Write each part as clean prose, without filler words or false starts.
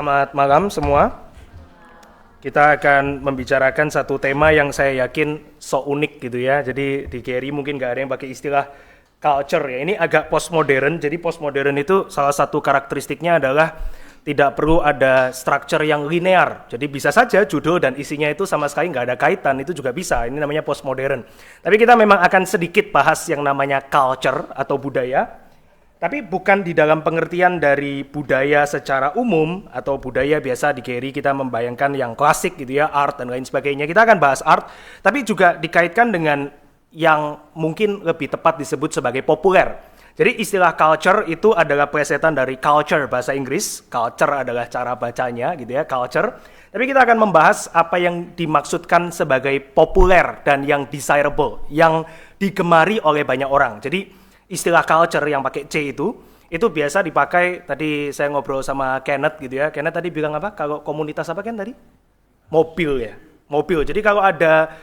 Selamat malam semua. Kita akan membicarakan satu tema yang saya yakin unik gitu ya. Jadi di Gary mungkin nggak ada yang pakai istilah culture ya. Ini agak postmodern. Jadi postmodern itu salah satu karakteristiknya adalah tidak perlu ada structure yang linear. Jadi bisa saja judul dan isinya itu sama sekali nggak ada kaitan, itu juga bisa. Ini namanya postmodern. Tapi kita memang akan sedikit bahas yang namanya culture atau budaya. Tapi bukan di dalam pengertian dari budaya secara umum atau budaya biasa di Gary kita membayangkan yang klasik gitu ya, art dan lain sebagainya. Kita akan bahas art, tapi juga dikaitkan dengan yang mungkin lebih tepat disebut sebagai populer. Jadi istilah culture itu adalah plesetan dari culture bahasa Inggris. Culture adalah cara bacanya gitu ya, culture. Tapi kita akan membahas apa yang dimaksudkan sebagai populer dan yang desirable, yang digemari oleh banyak orang. Jadi istilah culture yang pakai C itu biasa dipakai. Tadi saya ngobrol sama Kenneth gitu ya. Kenneth tadi bilang apa? Kalau komunitas apa kan tadi? Mobil ya. Mobil. Jadi kalau ada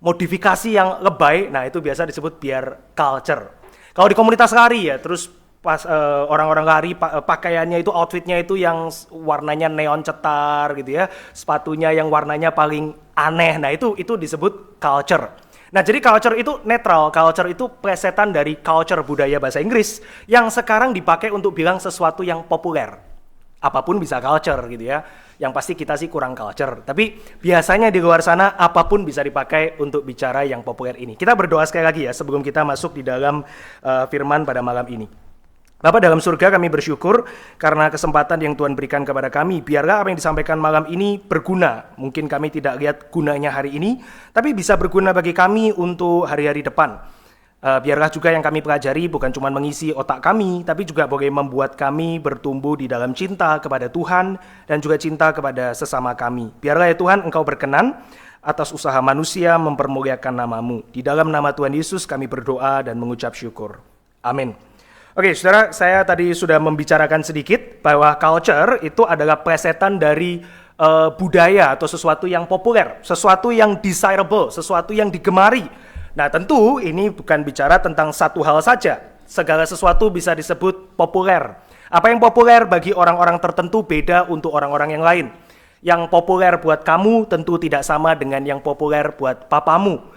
modifikasi yang lebay, nah itu biasa disebut biar culture. Kalau di komunitas lari ya, terus pas orang-orang lari pakaiannya itu, outfitnya itu yang warnanya neon cetar gitu ya. Sepatunya yang warnanya paling aneh. Nah itu disebut culture. Nah, jadi culture itu netral, culture itu plesetan dari culture budaya bahasa Inggris yang sekarang dipakai untuk bilang sesuatu yang populer. Apapun bisa culture gitu ya. Yang pasti kita sih kurang culture. Tapi biasanya di luar sana apapun bisa dipakai untuk bicara yang populer ini. Kita berdoa sekali lagi ya sebelum kita masuk di dalam firman pada malam ini. Bapa dalam surga, kami bersyukur karena kesempatan yang Tuhan berikan kepada kami. Biarlah apa yang disampaikan malam ini berguna. Mungkin kami tidak lihat gunanya hari ini, tapi bisa berguna bagi kami untuk hari-hari depan. Biarlah juga yang kami pelajari bukan cuma mengisi otak kami, tapi juga boleh membuat kami bertumbuh di dalam cinta kepada Tuhan dan juga cinta kepada sesama kami. Biarlah ya Tuhan, Engkau berkenan atas usaha manusia mempermuliakan nama-Mu. Di dalam nama Tuhan Yesus kami berdoa dan mengucap syukur. Amin. Oke, saudara, saya tadi sudah membicarakan sedikit bahwa culture itu adalah plesetan dari budaya atau sesuatu yang populer, sesuatu yang desirable, sesuatu yang digemari. Nah, tentu ini bukan bicara tentang satu hal saja. Segala sesuatu bisa disebut populer. Apa yang populer bagi orang-orang tertentu beda untuk orang-orang yang lain. Yang populer buat kamu tentu tidak sama dengan yang populer buat papamu.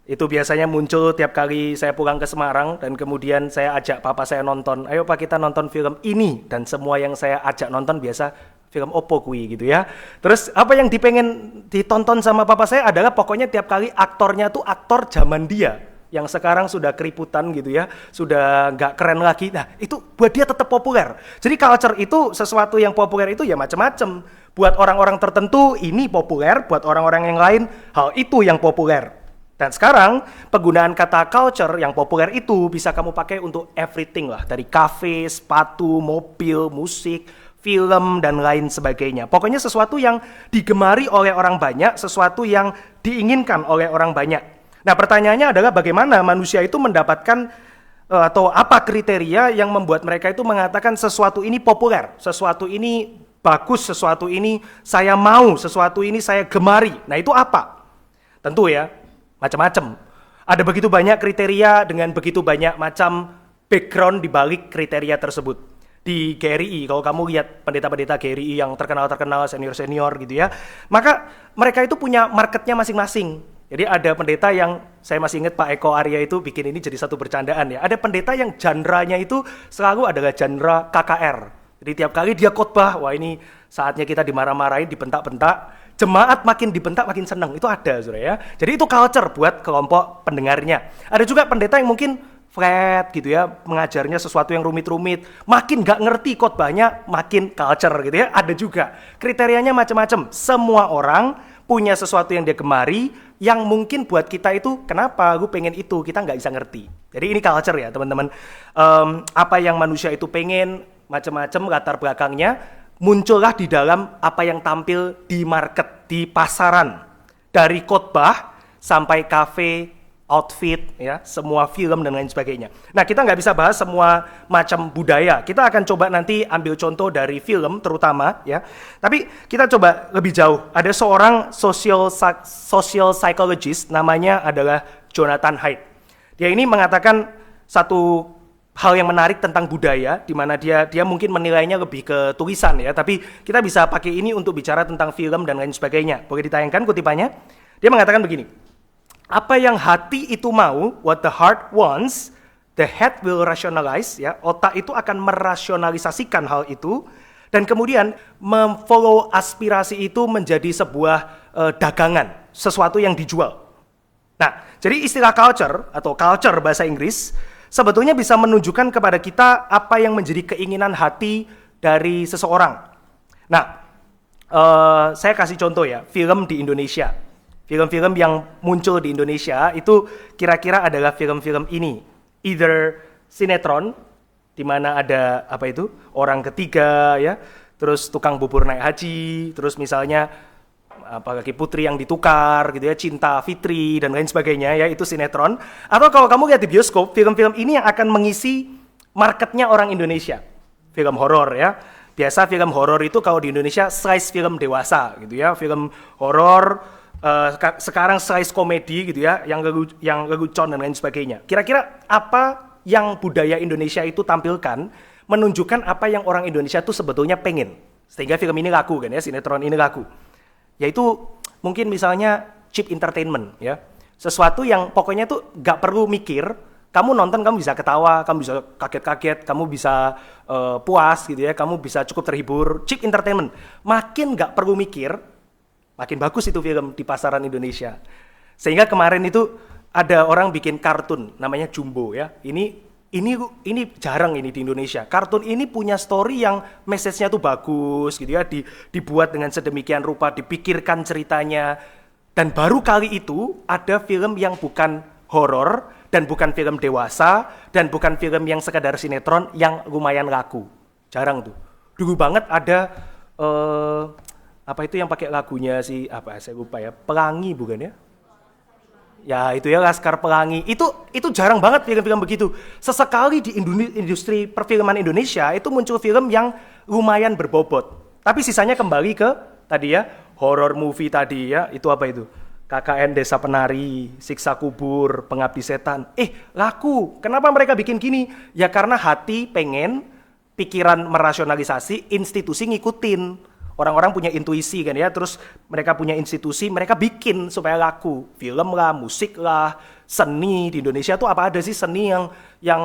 Itu biasanya muncul tiap kali saya pulang ke Semarang dan kemudian saya ajak papa saya nonton. Ayo Pak, kita nonton film ini. Dan semua yang saya ajak nonton biasa film opo kui gitu ya. Terus apa yang dipengen ditonton sama papa saya adalah pokoknya tiap kali aktornya tuh aktor zaman dia. Yang sekarang sudah keriputan gitu ya. Sudah nggak keren lagi. Nah itu buat dia tetap populer. Jadi culture itu sesuatu yang populer itu ya macam-macam. Buat orang-orang tertentu ini populer. Buat orang-orang yang lain hal itu yang populer. Dan sekarang penggunaan kata culture yang populer itu bisa kamu pakai untuk everything lah. Dari kafe, sepatu, mobil, musik, film, dan lain sebagainya. Pokoknya sesuatu yang digemari oleh orang banyak, sesuatu yang diinginkan oleh orang banyak. Nah pertanyaannya adalah bagaimana manusia itu mendapatkan atau apa kriteria yang membuat mereka itu mengatakan sesuatu ini populer, sesuatu ini bagus, sesuatu ini saya mau, sesuatu ini saya gemari. Nah itu apa? Tentu ya, macam-macam. Ada begitu banyak kriteria dengan begitu banyak macam background di balik kriteria tersebut. Di GRI, kalau kamu lihat pendeta-pendeta GRI yang terkenal-terkenal, senior-senior gitu ya, maka mereka itu punya marketnya masing-masing. Jadi ada pendeta yang, saya masih ingat Pak Eko Arya itu bikin ini jadi satu bercandaan ya. Ada pendeta yang genre-nya itu selalu adalah genre KKR. Jadi tiap kali dia khotbah, wah ini saatnya kita dimarah-marahin, dibentak-bentak. Jemaat makin dibentak makin senang, itu ada saudara ya. Jadi itu culture buat kelompok pendengarnya. Ada juga pendeta yang mungkin flat gitu ya, mengajarnya sesuatu yang rumit-rumit, makin gak ngerti khotbahnya, makin culture gitu ya. Ada juga kriterianya macam-macam. Semua orang punya sesuatu yang dia gemari, yang mungkin buat kita itu kenapa gue pengen itu, kita gak bisa ngerti. Jadi ini culture ya teman-teman. Apa yang manusia itu pengen, macam-macam latar belakangnya muncullah di dalam apa yang tampil di market, di pasaran. Dari khotbah sampai kafe, outfit, ya, semua film dan lain sebagainya. Nah, kita nggak bisa bahas semua macam budaya. Kita akan coba nanti ambil contoh dari film terutama, ya. Tapi kita coba lebih jauh. Ada seorang social psychologist, namanya adalah Jonathan Haidt. Dia ini mengatakan satu hal yang menarik tentang budaya, di mana dia mungkin menilainya lebih ke tulisan ya, tapi kita bisa pakai ini untuk bicara tentang film dan lain sebagainya. Boleh ditayangkan kutipannya? Dia mengatakan begini, apa yang hati itu mau, what the heart wants, the head will rationalize, ya, otak itu akan merasionalisasikan hal itu, dan kemudian memfollow aspirasi itu menjadi sebuah dagangan, sesuatu yang dijual. Nah, jadi istilah culture atau culture bahasa Inggris sebetulnya bisa menunjukkan kepada kita apa yang menjadi keinginan hati dari seseorang. Nah, saya kasih contoh ya, film di Indonesia. Film-film yang muncul di Indonesia itu kira-kira adalah film-film ini. Either sinetron, di mana ada apa itu, orang ketiga ya, terus tukang bubur naik haji, terus misalnya apalagi Putri yang ditukar gitu ya, Cinta Fitri dan lain sebagainya ya, itu sinetron. Atau kalau kamu lihat di bioskop, film-film ini yang akan mengisi marketnya orang Indonesia. Film horor ya. Biasa film horor itu kalau di Indonesia slice film dewasa gitu ya, film horor sekarang slice komedi gitu ya, yang lelucon dan lain sebagainya. Kira-kira apa yang budaya Indonesia itu tampilkan menunjukkan apa yang orang Indonesia itu sebetulnya pengen, sehingga film ini laku kan ya, sinetron ini laku. Yaitu mungkin misalnya cheap entertainment ya, sesuatu yang pokoknya tuh gak perlu mikir, kamu nonton kamu bisa ketawa, kamu bisa kaget-kaget, kamu bisa puas gitu ya, kamu bisa cukup terhibur. Cheap entertainment, makin gak perlu mikir, makin bagus itu film di pasaran Indonesia. Sehingga kemarin itu ada orang bikin kartun namanya Jumbo ya, ini jarang ini di Indonesia. Kartun ini punya story yang message-nya tuh bagus gitu ya, dibuat dengan sedemikian rupa, dipikirkan ceritanya. Dan baru kali itu ada film yang bukan horor dan bukan film dewasa dan bukan film yang sekadar sinetron yang lumayan laku. Jarang tuh. Dulu banget ada apa itu yang pakai lagunya si apa saya lupa ya, Pelangi bukan ya? Ya itu ya, Laskar Pelangi, itu jarang banget film-film begitu. Sesekali di industri perfilman Indonesia itu muncul film yang lumayan berbobot. Tapi sisanya kembali ke tadi ya, horror movie tadi ya, itu apa itu? KKN Desa Penari, Siksa Kubur, Pengabdi Setan. Laku. Kenapa mereka bikin gini? Ya karena hati pengen, pikiran merasionalisasi, institusi ngikutin. Orang-orang punya intuisi kan ya, terus mereka punya institusi, mereka bikin supaya laku. Film lah, musik lah, seni di Indonesia tuh apa ada sih seni yang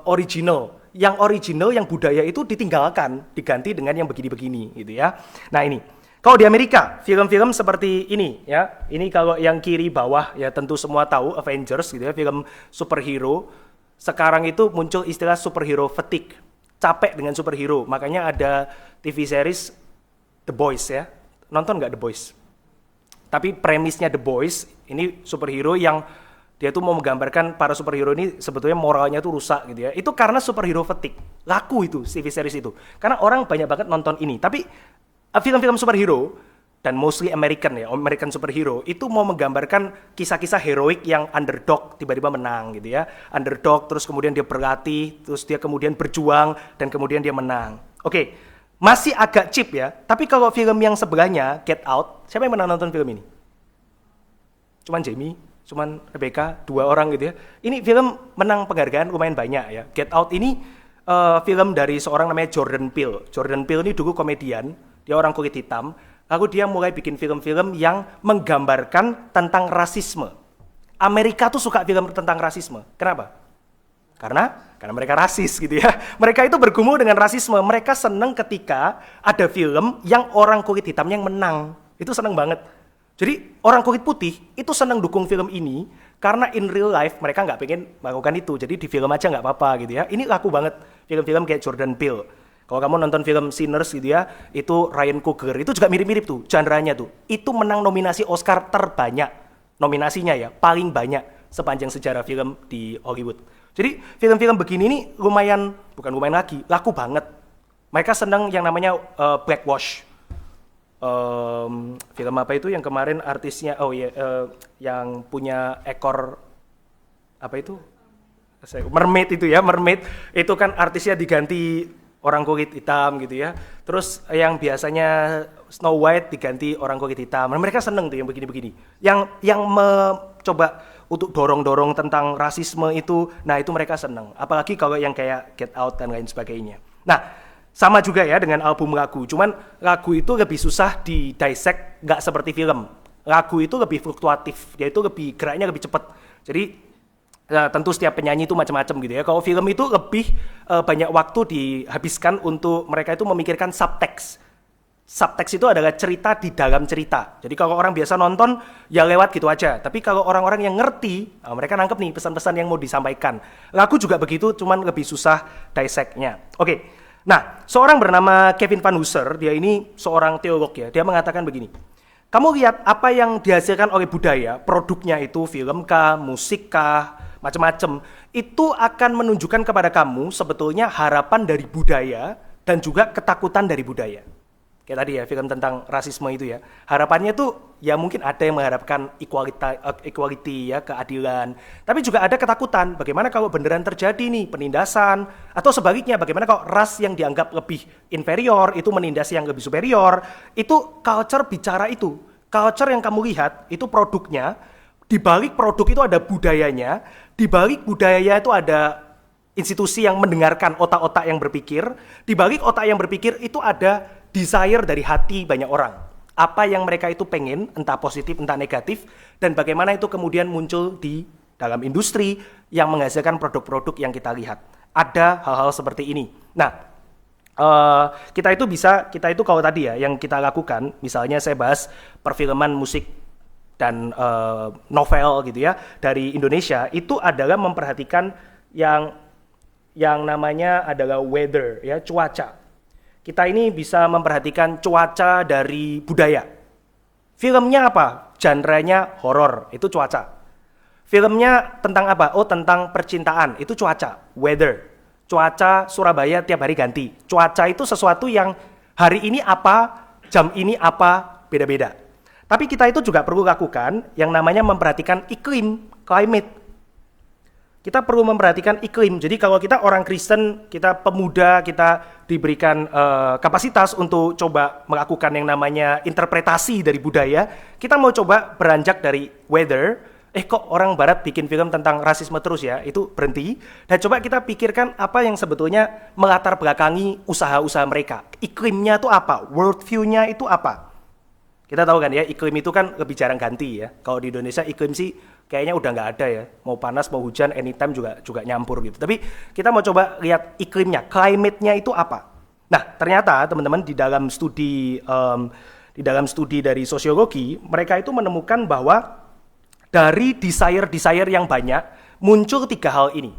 original. Yang original, yang budaya itu ditinggalkan, diganti dengan yang begini-begini gitu ya. Nah ini, kalau di Amerika, film-film seperti ini ya, ini kalau yang kiri bawah ya tentu semua tahu Avengers gitu ya, film superhero. Sekarang itu muncul istilah superhero fatigue, capek dengan superhero. Makanya ada TV series The Boys ya, nonton nggak The Boys? Tapi premisnya The Boys, ini superhero yang dia tuh mau menggambarkan para superhero ini sebetulnya moralnya tuh rusak gitu ya. Itu karena superhero fatigue, laku itu TV series itu. Karena orang banyak banget nonton ini. Tapi film-film superhero dan mostly American ya, American superhero itu mau menggambarkan kisah-kisah heroik yang underdog tiba-tiba menang gitu ya. Underdog terus kemudian dia berlatih, terus dia kemudian berjuang dan kemudian dia menang. Oke. Masih agak cheap ya, tapi kalau film yang sebelahnya, Get Out, siapa yang pernah nonton film ini? Cuman Jamie, cuman Rebecca, 2 orang gitu ya. Ini film menang penghargaan lumayan banyak ya. Get Out ini film dari seorang namanya Jordan Peele. Jordan Peele ini dulu komedian, dia orang kulit hitam, lalu dia mulai bikin film-film yang menggambarkan tentang rasisme. Amerika tuh suka film tentang rasisme, kenapa? Karena mereka rasis gitu ya. Mereka itu bergumul dengan rasisme. Mereka seneng ketika ada film yang orang kulit hitam yang menang. Itu seneng banget. Jadi orang kulit putih itu seneng dukung film ini karena in real life mereka nggak pengen melakukan itu. Jadi di film aja nggak apa-apa gitu ya. Ini laku banget film-film kayak Jordan Peele. Kalau kamu nonton film Sinners gitu ya, itu Ryan Coogler. Itu juga mirip-mirip tuh, genre-nya tuh. Itu menang nominasi Oscar terbanyak. Nominasinya ya, paling banyak sepanjang sejarah film di Hollywood. Jadi film-film begini ini bukan lumayan lagi, laku banget. Mereka senang yang namanya blackwash. Film apa itu yang kemarin artisnya, yang punya ekor apa itu? Mermaid itu ya, Mermaid. Itu kan artisnya diganti orang kulit hitam gitu ya. Terus yang biasanya Snow White diganti orang kulit hitam. Mereka seneng tuh yang begini-begini. Yang coba untuk dorong-dorong tentang rasisme itu, nah itu mereka seneng. Apalagi kalau yang kayak Get Out dan lain sebagainya. Nah, sama juga ya dengan album lagu, cuman lagu itu lebih susah di dissect, nggak seperti film. Lagu itu lebih fluktuatif, dia itu lebih geraknya lebih cepat. Jadi tentu setiap penyanyi itu macam-macam gitu ya. Kalau film itu lebih banyak waktu dihabiskan untuk mereka itu memikirkan subtext. Subtext itu adalah cerita di dalam cerita. Jadi kalau orang biasa nonton, ya lewat gitu aja. Tapi kalau orang-orang yang ngerti, mereka nangkep nih pesan-pesan yang mau disampaikan. Lagu juga begitu, cuman lebih susah dissect-nya. Oke, nah seorang bernama Kevin Van Hooser, dia ini seorang teolog ya. Dia mengatakan begini, kamu lihat apa yang dihasilkan oleh budaya, produknya itu film kah, musik kah, macam-macam, itu akan menunjukkan kepada kamu sebetulnya harapan dari budaya dan juga ketakutan dari budaya. Kayak tadi ya, film tentang rasisme itu ya. Harapannya tuh ya mungkin ada yang mengharapkan equality ya, keadilan. Tapi juga ada ketakutan, bagaimana kalau beneran terjadi nih penindasan, atau sebaliknya bagaimana kalau ras yang dianggap lebih inferior itu menindas yang lebih superior. Itu culture bicara itu. Culture yang kamu lihat itu produknya, di balik produk itu ada budayanya, di balik budaya itu ada institusi yang mendengarkan otak-otak yang berpikir, di balik otak yang berpikir itu ada desire dari hati banyak orang. Apa yang mereka itu pengen, entah positif, entah negatif, dan bagaimana itu kemudian muncul di dalam industri yang menghasilkan produk-produk yang kita lihat. Ada hal-hal seperti ini. Nah, kita itu kalau tadi ya, yang kita lakukan, misalnya saya bahas perfilman musik dan novel gitu ya, dari Indonesia, itu adalah memperhatikan yang namanya adalah weather, ya, cuaca. Kita ini bisa memperhatikan cuaca dari budaya. Filmnya apa? Genre-nya horor, itu cuaca. Filmnya tentang apa? Oh, tentang percintaan, itu cuaca, weather. Cuaca Surabaya tiap hari ganti. Cuaca itu sesuatu yang hari ini apa, jam ini apa, beda-beda. Tapi kita itu juga perlu lakukan yang namanya memperhatikan iklim, climate. Kita perlu memperhatikan iklim. Jadi kalau kita orang Kristen, kita pemuda, kita diberikan kapasitas untuk coba melakukan yang namanya interpretasi dari budaya, kita mau coba beranjak dari weather. Kok orang barat bikin film tentang rasisme terus ya? Itu berhenti. Dan coba kita pikirkan apa yang sebetulnya melatar belakangi usaha-usaha mereka. Iklimnya itu apa? Worldview-nya itu apa? Kita tahu kan ya, iklim itu kan lebih jarang ganti ya. Kalau di Indonesia iklim sih kayaknya udah nggak ada ya. Mau panas, mau hujan, anytime juga nyampur gitu. Tapi kita mau coba lihat iklimnya, climate-nya itu apa. Nah, ternyata teman-teman di dalam studi dari sosiologi, mereka itu menemukan bahwa dari desire yang banyak muncul 3 hal ini.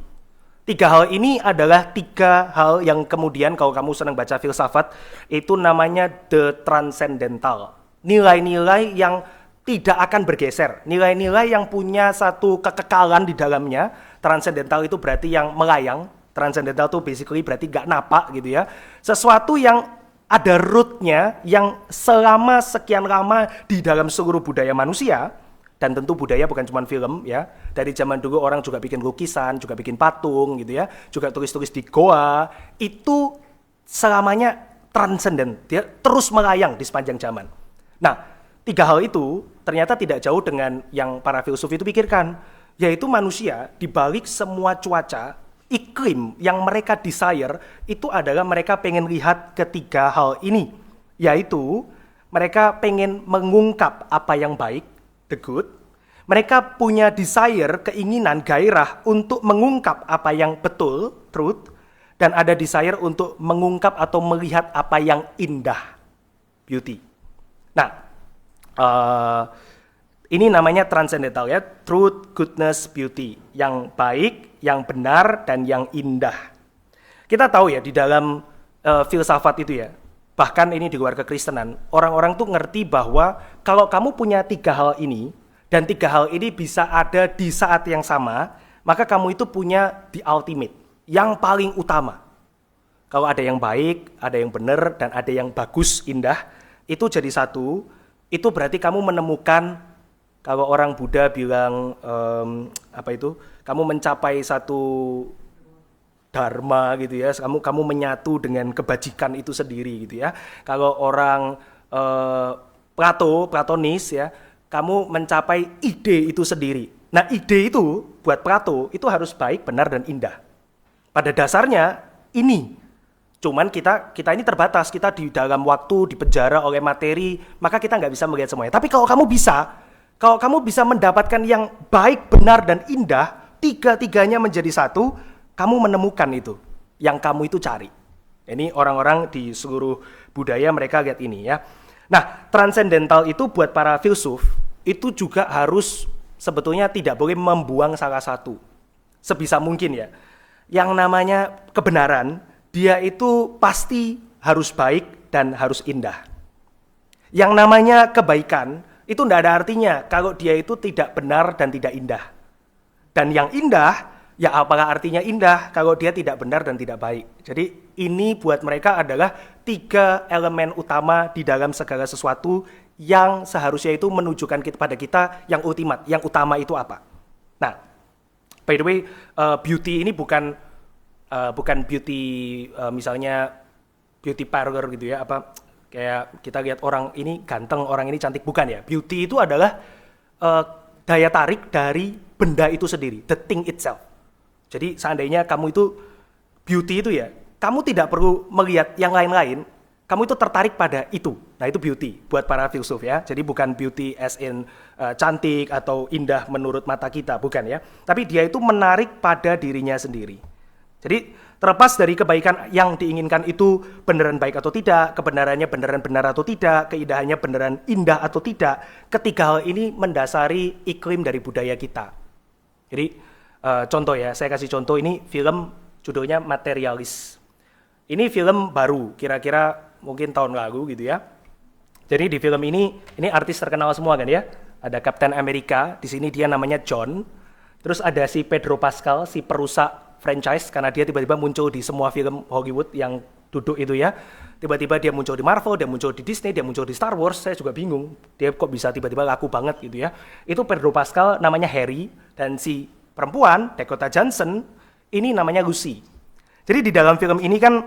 3 hal ini adalah 3 hal yang kemudian kalau kamu senang baca filsafat itu namanya the transcendental. Nilai-nilai yang tidak akan bergeser, nilai-nilai yang punya satu kekekalan di dalamnya. Transcendental itu berarti yang melayang, transcendental itu basically berarti gak napak gitu ya. Sesuatu yang ada rootnya, yang selama sekian lama di dalam seluruh budaya manusia, dan tentu budaya bukan cuma film ya. Dari zaman dulu orang juga bikin lukisan, juga bikin patung gitu ya, juga tulis-tulis di goa, itu selamanya transcendent, dia terus melayang di sepanjang zaman. Nah, 3 hal itu ternyata tidak jauh dengan yang para filsuf itu pikirkan, yaitu manusia di balik semua cuaca, iklim yang mereka desire itu adalah mereka pengen lihat ketiga hal ini, yaitu mereka pengen mengungkap apa yang baik, the good. Mereka punya desire, keinginan, gairah untuk mengungkap apa yang betul, truth, dan ada desire untuk mengungkap atau melihat apa yang indah, beauty. Nah, ini namanya transcendental ya, truth, goodness, beauty, yang baik, yang benar, dan yang indah. Kita tahu ya di dalam filsafat itu ya, bahkan ini di luar kekristenan, orang-orang tuh ngerti bahwa kalau kamu punya 3 hal ini, dan 3 hal ini bisa ada di saat yang sama, maka kamu itu punya the ultimate, yang paling utama. Kalau ada yang baik, ada yang benar, dan ada yang bagus, indah, itu jadi satu. Itu berarti kamu menemukan, kalau orang Buddha bilang kamu mencapai satu dharma gitu ya, kamu menyatu dengan kebajikan itu sendiri gitu ya. Kalau orang Platonis ya, kamu mencapai ide itu sendiri. Nah, ide itu buat Plato itu harus baik, benar, dan indah. Pada dasarnya ini. Cuman kita ini terbatas, kita di dalam waktu, di penjara oleh materi, maka kita nggak bisa melihat semuanya. Tapi kalau kamu bisa mendapatkan yang baik, benar, dan indah, tiga-tiganya menjadi satu, kamu menemukan itu, yang kamu itu cari. Ini orang-orang di seluruh budaya mereka lihat ini ya. Nah, transcendental itu buat para filsuf, itu juga harus sebetulnya tidak boleh membuang salah satu. Sebisa mungkin ya. Yang namanya kebenaran, dia itu pasti harus baik dan harus indah. Yang namanya kebaikan, itu tidak ada artinya kalau dia itu tidak benar dan tidak indah. Dan yang indah, ya apalah artinya indah kalau dia tidak benar dan tidak baik. Jadi ini buat mereka adalah 3 elemen utama di dalam segala sesuatu yang seharusnya itu menunjukkan pada kita yang ultimate, yang utama itu apa. Nah, by the way, beauty ini bukan beauty misalnya beauty parlor gitu ya, apa kayak kita lihat orang ini ganteng, orang ini cantik, bukan ya. Beauty itu adalah daya tarik dari benda itu sendiri, the thing itself. Jadi seandainya kamu itu beauty itu ya, kamu tidak perlu melihat yang lain-lain, kamu itu tertarik pada itu. Nah, itu beauty buat para filsuf ya. Jadi bukan beauty as in cantik atau indah menurut mata kita, bukan ya. Tapi dia itu menarik pada dirinya sendiri. Jadi terlepas dari kebaikan yang diinginkan itu beneran baik atau tidak, kebenarannya beneran benar atau tidak, keindahannya beneran indah atau tidak, ketiga hal ini mendasari iklim dari budaya kita. Jadi contoh ya, saya kasih contoh, ini film judulnya Materialis. Ini film baru, kira-kira mungkin tahun lalu gitu ya. Jadi di film ini artis terkenal semua kan ya. Ada Captain America, di sini dia namanya John. Terus ada si Pedro Pascal, si perusak franchise, karena dia tiba-tiba muncul di semua film Hollywood yang duduk itu ya. Tiba-tiba dia muncul di Marvel, dia muncul di Disney, dia muncul di Star Wars. Saya juga bingung, dia kok bisa tiba-tiba laku banget gitu ya. Itu Pedro Pascal namanya Harry, dan si perempuan, Dakota Johnson, ini namanya Lucy. Jadi di dalam film ini kan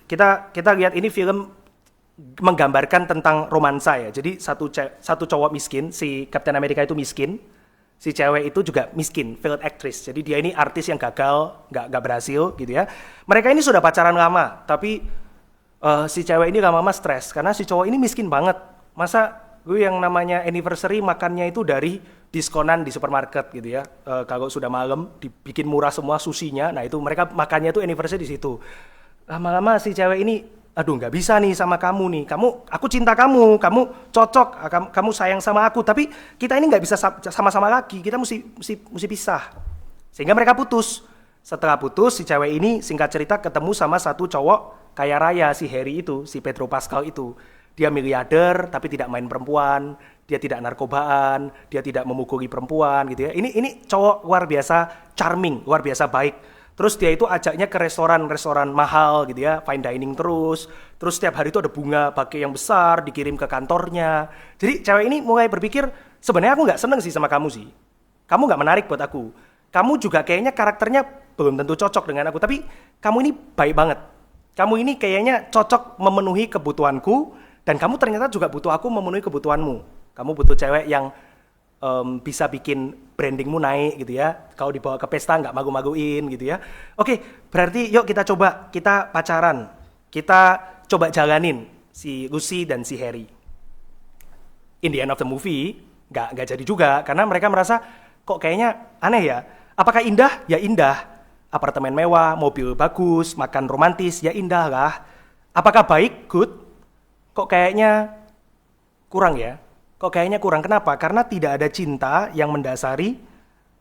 kita lihat ini film menggambarkan tentang romansa ya. Jadi satu cowok miskin, si Captain America itu miskin, si cewek itu juga miskin, failed actress. Jadi dia ini artis yang gagal, nggak berhasil gitu ya. Mereka ini sudah pacaran lama, tapi si cewek ini lama-lama stres karena si cowok ini miskin banget. Masa gue yang namanya anniversary makannya itu dari diskonan di supermarket gitu ya. Kalau sudah malam dibikin murah semua susinya. Nah itu mereka makannya itu anniversary di situ. Lama-lama si cewek ini, aduh nggak bisa nih sama kamu nih. Aku cinta kamu cocok, kamu sayang sama aku. Tapi kita ini nggak bisa sama-sama lagi. Kita mesti pisah. Sehingga mereka putus. Setelah putus si cewek ini singkat cerita ketemu sama satu cowok kaya raya, si Harry itu, si Pedro Pascal itu. Dia miliarder tapi tidak main perempuan, dia tidak narkobaan, dia tidak memukuli perempuan gitu ya. Ini cowok luar biasa charming, luar biasa baik. Terus dia itu ajaknya ke restoran mahal gitu ya, fine dining terus setiap hari itu ada bunga bouquet yang besar dikirim ke kantornya. Jadi cewek ini mulai berpikir, sebenarnya aku nggak seneng sih sama kamu sih. Kamu nggak menarik buat aku. Kamu juga kayaknya karakternya belum tentu cocok dengan aku, tapi kamu ini baik banget. Kamu ini kayaknya cocok memenuhi kebutuhanku. Dan kamu ternyata juga butuh aku memenuhi kebutuhanmu. Kamu butuh cewek yang bisa bikin brandingmu naik gitu ya. Kalau dibawa ke pesta nggak magu-maguin gitu ya. Oke, berarti yuk kita pacaran. Kita coba jalanin si Lucy dan si Harry. In the end of the movie, nggak jadi juga. Karena mereka merasa, kok kayaknya aneh ya. Apakah indah? Ya indah. Apartemen mewah, mobil bagus, makan romantis, ya indah lah. Apakah baik? Good. Kok kayaknya kurang ya? Kok kayaknya kurang? Kenapa? Karena tidak ada cinta yang mendasari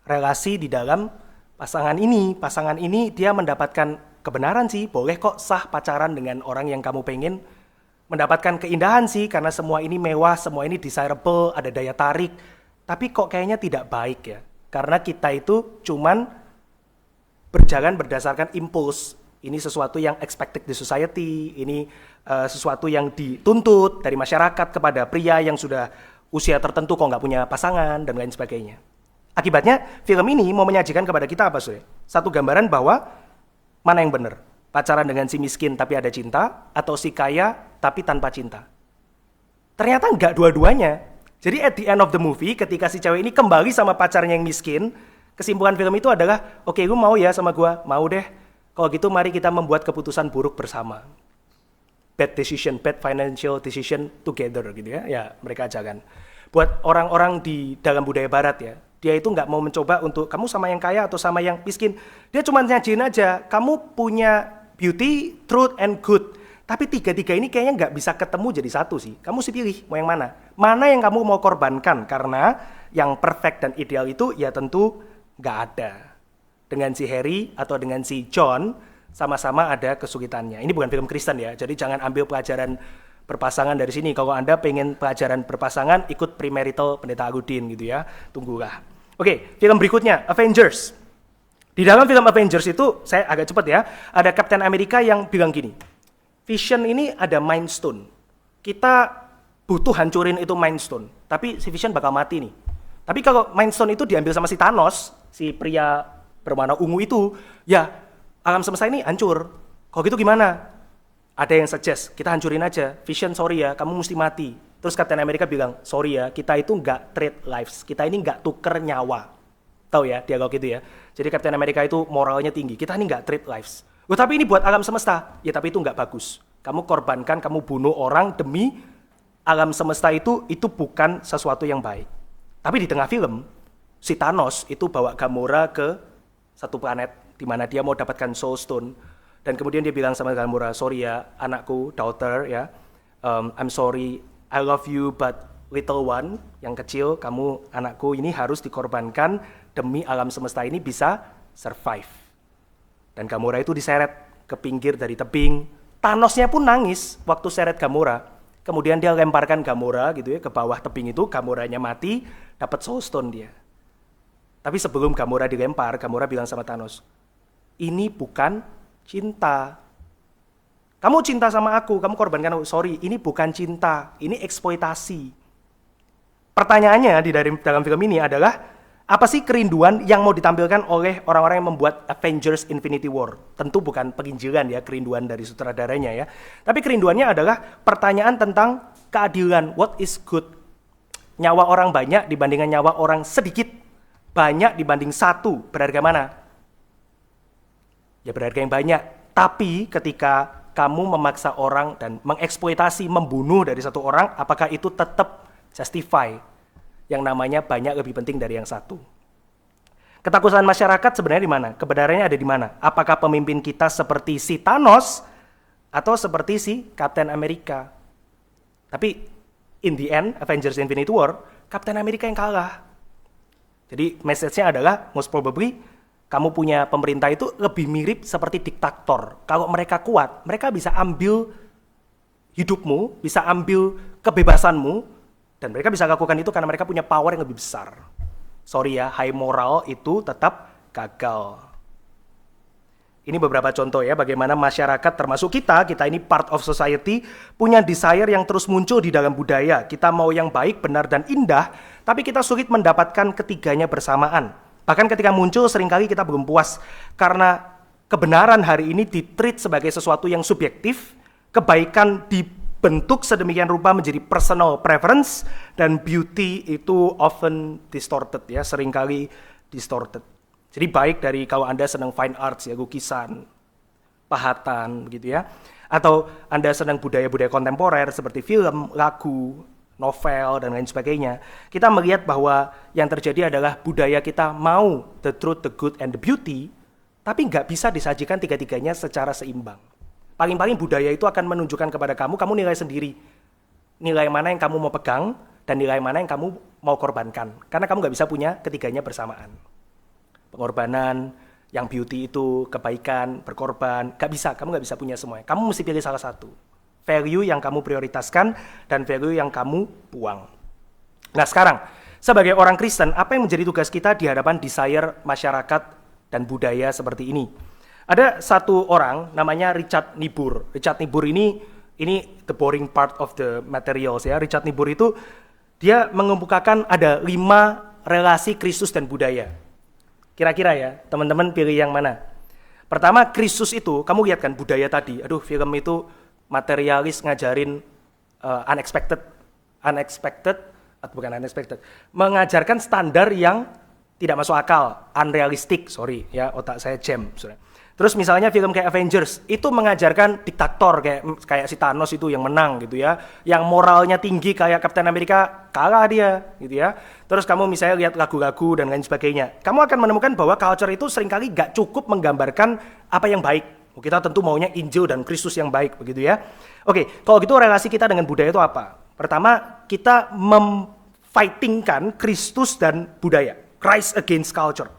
relasi di dalam pasangan ini. Pasangan ini dia mendapatkan kebenaran sih, boleh kok sah pacaran dengan orang yang kamu pengen. Mendapatkan keindahan sih, karena semua ini mewah, semua ini desirable, ada daya tarik. Tapi kok kayaknya tidak baik ya? Karena kita itu cuman berjalan berdasarkan impuls. Ini sesuatu yang expected di society, ini sesuatu yang dituntut dari masyarakat kepada pria yang sudah usia tertentu kok nggak punya pasangan, dan lain sebagainya. Akibatnya, film ini mau menyajikan kepada kita apa, Sure? Satu gambaran bahwa mana yang benar? Pacaran dengan si miskin tapi ada cinta, atau si kaya tapi tanpa cinta? Ternyata nggak dua-duanya. Jadi at the end of the movie, ketika si cewek ini kembali sama pacarnya yang miskin, kesimpulan film itu adalah, oke, lu mau ya sama gua? Mau deh. Kalau gitu mari kita membuat keputusan buruk bersama. Bad decision, bad financial decision together gitu ya. Ya, mereka ajakan. Buat orang-orang di dalam budaya barat ya, dia itu nggak mau mencoba untuk kamu sama yang kaya atau sama yang miskin. Dia cuma nyajin aja, kamu punya beauty, truth, and good. Tapi tiga-tiga ini kayaknya nggak bisa ketemu jadi satu sih. Kamu sih pilih mau yang mana. Mana yang kamu mau korbankan, karena yang perfect dan ideal itu ya tentu nggak ada. Dengan si Harry atau dengan si John sama-sama ada kesulitannya. Ini bukan film Kristen ya, jadi jangan ambil pelajaran berpasangan dari sini. Kalau Anda pengen pelajaran berpasangan, ikut premarital Pendeta Agudin gitu ya, tunggulah. Oke, film berikutnya, Avengers. Di dalam film Avengers itu, saya agak cepat ya, ada Captain America yang bilang gini, Vision ini ada Mind Stone. Kita butuh hancurin itu Mind Stone, tapi si Vision bakal mati nih. Tapi kalau Mind Stone itu diambil sama si Thanos, si pria berwarna ungu itu, ya alam semesta ini hancur. Kalau gitu gimana? Ada yang suggest, kita hancurin aja. Vision, sorry ya, kamu mesti mati. Terus Captain America bilang, sorry ya, kita itu nggak trade lives. Kita ini nggak tuker nyawa. Tahu ya, dialog gitu ya. Jadi Captain America itu moralnya tinggi. Kita ini nggak trade lives. Oh, tapi ini buat alam semesta. Ya tapi itu nggak bagus. Kamu korbankan, kamu bunuh orang demi alam semesta itu bukan sesuatu yang baik. Tapi di tengah film, si Thanos itu bawa Gamora ke satu planet di mana dia mau dapatkan Soul Stone. Dan kemudian dia bilang sama Gamora, sorry ya anakku, daughter ya, I'm sorry, I love you but little one, yang kecil, kamu anakku ini harus dikorbankan demi alam semesta ini bisa survive. Dan Gamora itu diseret ke pinggir dari tebing. Thanosnya pun nangis waktu seret Gamora. Kemudian dia lemparkan Gamora gitu ya ke bawah tebing itu, Gamoranya mati, dapat Soul Stone dia. Tapi sebelum Gamora dilempar, Gamora bilang sama Thanos, ini bukan cinta. Kamu cinta sama aku, kamu korbankan aku. Sorry, ini bukan cinta, ini eksploitasi. Pertanyaannya di dalam film ini adalah, apa sih kerinduan yang mau ditampilkan oleh orang-orang yang membuat Avengers Infinity War? Tentu bukan penginjilan ya, kerinduan dari sutradaranya ya. Tapi kerinduannya adalah pertanyaan tentang keadilan. What is good? Nyawa orang banyak dibandingkan nyawa orang sedikit. Banyak dibanding satu, berharga mana? Ya berharga yang banyak. Tapi ketika kamu memaksa orang dan mengeksploitasi, membunuh dari satu orang, apakah itu tetap justify? Yang namanya banyak lebih penting dari yang satu. Ketakutan masyarakat sebenarnya di mana? Kebenarannya ada di mana? Apakah pemimpin kita seperti si Thanos atau seperti si Captain America? Tapi in the end, Avengers Infinity War, Captain America yang kalah. Jadi message-nya adalah most probably kamu punya pemerintah itu lebih mirip seperti diktator. Kalau mereka kuat, mereka bisa ambil hidupmu, bisa ambil kebebasanmu, dan mereka bisa lakukan itu karena mereka punya power yang lebih besar. Sorry ya, high moral itu tetap gagal. Ini beberapa contoh ya, bagaimana masyarakat termasuk kita ini part of society, punya desire yang terus muncul di dalam budaya. Kita mau yang baik, benar, dan indah, tapi kita sulit mendapatkan ketiganya bersamaan. Bahkan ketika muncul, seringkali kita belum puas, karena kebenaran hari ini ditreat sebagai sesuatu yang subjektif, kebaikan dibentuk sedemikian rupa menjadi personal preference, dan beauty itu often distorted ya, seringkali distorted. Jadi baik dari kalau Anda senang fine arts ya, lukisan, pahatan gitu ya, atau Anda senang budaya-budaya kontemporer seperti film, lagu, novel, dan lain sebagainya, kita melihat bahwa yang terjadi adalah budaya kita mau the truth, the good, and the beauty, tapi nggak bisa disajikan tiga-tiganya secara seimbang. Paling-paling budaya itu akan menunjukkan kepada kamu nilai sendiri. Nilai mana yang kamu mau pegang, dan nilai mana yang kamu mau korbankan. Karena kamu nggak bisa punya ketiganya bersamaan. Pengorbanan, yang beauty itu, kebaikan, berkorban, kamu nggak bisa punya semuanya. Kamu mesti pilih salah satu. Value yang kamu prioritaskan, dan value yang kamu buang. Nah sekarang, sebagai orang Kristen, apa yang menjadi tugas kita di hadapan desire masyarakat dan budaya seperti ini? Ada satu orang namanya Richard Niebuhr. Richard Niebuhr ini the boring part of the materials ya. Richard Niebuhr itu dia mengemukakan ada 5 relasi Kristus dan budaya. Kira-kira ya, teman-teman pilih yang mana? Pertama, Kristus itu, kamu lihat kan budaya tadi. Aduh, film itu materialis ngajarin unexpected, bukan unexpected, mengajarkan standar yang tidak masuk akal, unrealistic, sorry ya, otak saya jam. Sorry. Terus misalnya film kayak Avengers itu mengajarkan diktator kayak si Thanos itu yang menang gitu ya, yang moralnya tinggi kayak Captain America kalah dia gitu ya. Terus kamu misalnya lihat lagu-lagu dan lain sebagainya, kamu akan menemukan bahwa culture itu seringkali gak cukup menggambarkan apa yang baik. Kita tentu maunya Injil dan Kristus yang baik begitu ya. Oke, kalau gitu relasi kita dengan budaya itu apa? Pertama, kita memfightingkan Kristus dan budaya, Christ against culture.